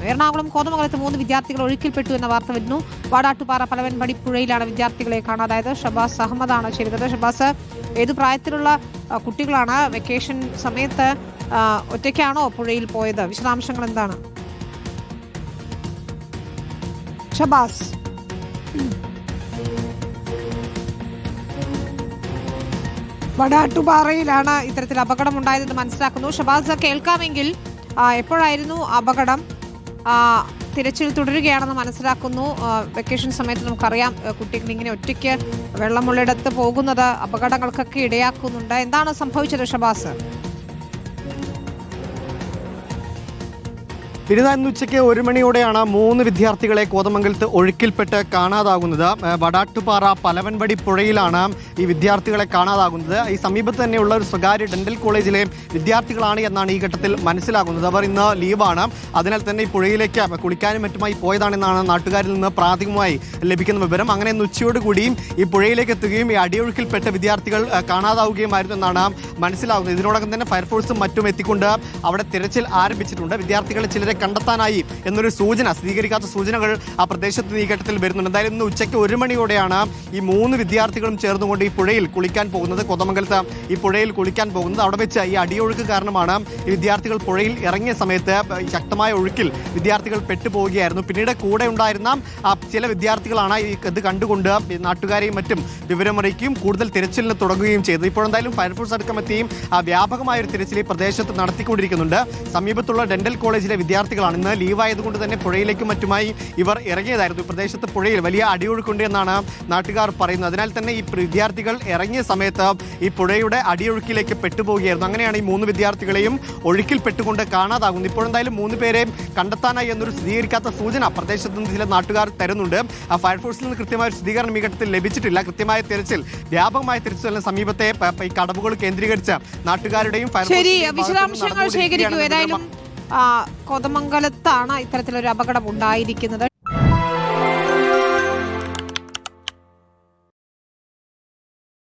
എറണാകുളം കോതമംഗലത്ത് 3 വിദ്യാർത്ഥികൾ ഒഴുക്കിൽപ്പെട്ടു എന്ന വാർത്ത വരുന്നു. വാടാട്ടുപാറ പലവൻപടി പുഴയിലാണ് വിദ്യാർത്ഥികളെ കാണാതായത്. ഷബാസ് അഹമ്മദാണ് ചേരുന്നത്. ഷബാസ്, ഏതു പ്രായത്തിലുള്ള കുട്ടികളാണ്? വെക്കേഷൻ സമയത്ത് ഒറ്റയ്ക്കാണോ പുഴയിൽ പോയത്? വിശദാംശങ്ങൾ എന്താണ് ഷബാസ്? വടാട്ടുപാറയിലാണ് ഇത്തരത്തിൽ അപകടമുണ്ടായതെന്ന് മനസ്സിലാക്കുന്നു. ഷബാസ്, കേൾക്കാമെങ്കിൽ എപ്പോഴായിരുന്നു അപകടം? തിരച്ചിൽ തുടരുകയാണെന്ന് മനസ്സിലാക്കുന്നു. വെക്കേഷൻ സമയത്ത് നമുക്കറിയാം കുട്ടികൾ ഇങ്ങനെ ഒറ്റയ്ക്ക് വെള്ളമുള്ളിടത്ത് പോകുന്നത് അപകടങ്ങൾക്കൊക്കെ ഇടയാക്കുന്നുണ്ട്. എന്താണ് സംഭവിച്ചത് ഷബാസ്? ഇന്ന് ഉച്ചയ്ക്ക് 1 മണിയോടെയാണ് 3 വിദ്യാർത്ഥികളെ കോതമംഗലത്ത് ഒഴുക്കിൽപ്പെട്ട് കാണാതാകുന്നത്. വടാട്ടുപാറ പലവൻപടി പുഴയിലാണ് ഈ വിദ്യാർത്ഥികളെ കാണാതാകുന്നത്. ഈ സമീപത്ത് തന്നെയുള്ള ഒരു സ്വകാര്യ ഡെന്റൽ കോളേജിലെ വിദ്യാർത്ഥികളാണ് എന്നാണ് ഈ ഘട്ടത്തിൽ മനസ്സിലാകുന്നത്. അവർ ഇന്ന് ലീവാണ്. അതിനാൽ തന്നെ ഈ പുഴയിലേക്ക് കുളിക്കാനും മറ്റുമായി പോയതാണെന്നാണ് നാട്ടുകാരിൽ നിന്ന് പ്രാഥമികമായി ലഭിക്കുന്ന വിവരം. അങ്ങനെ ഇന്ന് ഉച്ചയോടുകൂടിയും ഈ പുഴയിലേക്ക് എത്തുകയും ഈ അടിയൊഴുക്കിൽപ്പെട്ട വിദ്യാർത്ഥികൾ കാണാതാവുകയുമായിരുന്നു എന്നാണ് മനസ്സിലാകുന്നത്. ഇതിനോടകം തന്നെ ഫയർഫോഴ്സും മറ്റും എത്തിക്കൊണ്ട് അവിടെ തിരച്ചിൽ ആരംഭിച്ചിട്ടുണ്ട്. വിദ്യാർത്ഥികളെ ചിലരെ കണ്ടെത്താനായി എന്നൊരു സൂചന, സ്ഥിരീകരിക്കാത്ത സൂചനകൾ ആ പ്രദേശത്ത് ഈ ഘട്ടത്തിൽ വരുന്നുണ്ട്. എന്തായാലും ഇന്ന് ഉച്ചയ്ക്ക് 1 മണിയോടെയാണ് ഈ 3 വിദ്യാർത്ഥികളും ചേർന്നുകൊണ്ട് ഈ പുഴയിൽ കുളിക്കാൻ പോകുന്നത്. കോതമംഗലത്ത് ഈ പുഴയിൽ കുളിക്കാൻ പോകുന്നത്. അവിടെ വെച്ച് ഈ അടിയൊഴുക്ക് കാരണമാണ് ഈ വിദ്യാർത്ഥികൾ പുഴയിൽ ഇറങ്ങിയ സമയത്ത് ശക്തമായ ഒഴുക്കിൽ വിദ്യാർത്ഥികൾ പെട്ടുപോവുകയായിരുന്നു. പിന്നീട് കൂടെ ഉണ്ടായിരുന്ന ചില വിദ്യാർത്ഥികളാണ് ഇത് കണ്ടുകൊണ്ട് നാട്ടുകാരെയും മറ്റും വിവരമറിയിക്കുകയും കൂടുതൽ തിരച്ചിലിന് തുടങ്ങുകയും ചെയ്തത്. ഇപ്പോഴെന്തായാലും ഫയർഫോഴ്സ് അടക്കമെത്തിയും വ്യാപകമായ ഒരു തിരച്ചിൽ ഈ പ്രദേശത്ത് നടത്തിക്കൊണ്ടിരിക്കുന്നുണ്ട്. സമീപത്തുള്ള ഡെന്റൽ കോളേജിലെ വിദ്യാർത്ഥികളാണ്. ഇന്ന് ലീവായതുകൊണ്ട് തന്നെ പുഴയിലേക്കും മറ്റുമായി ഇവർ ഇറങ്ങിയതായിരുന്നു. ഈ പ്രദേശത്ത് പുഴയിൽ വലിയ അടിയൊഴുക്കുണ്ട് എന്നാണ് നാട്ടുകാർ പറയുന്നത്. അതിനാൽ തന്നെ ഈ വിദ്യാർത്ഥികൾ ഇറങ്ങിയ സമയത്ത് ഈ പുഴയുടെ അടിയൊഴുക്കിലേക്ക് പെട്ടുപോവുകയായിരുന്നു. അങ്ങനെയാണ് ഈ 3 വിദ്യാർത്ഥികളെയും ഒഴുക്കിൽ പെട്ടുകൊണ്ട് കാണാതാകുന്നത്. ഇപ്പോഴെന്തായാലും 3 പേരെയും കണ്ടെത്താനായി എന്നൊരു സ്ഥിരീകരിക്കാത്ത സൂചന പ്രദേശത്ത് നിന്ന് ചില നാട്ടുകാർ തരുന്നുണ്ട്. ഫയർഫോഴ്സിൽ നിന്ന് കൃത്യമായ ഒരു സ്ഥിരീകരണം ഈ ഘട്ടത്തിൽ ലഭിച്ചിട്ടില്ല. കൃത്യമായ തിരച്ചിൽ, വ്യാപകമായ തിരച്ചിൽ സമീപത്തെ ഈ കടവുകൾ കേന്ദ്രീകരിച്ച് നാട്ടുകാരുടെയും വിശദാംശങ്ങൾ ശേഖരിക്കൂ. ഏതായാലും കോതമംഗലത്താണ് ഇത്തരത്തിലൊരു അപകടം ഉണ്ടായിരിക്കുന്നത്.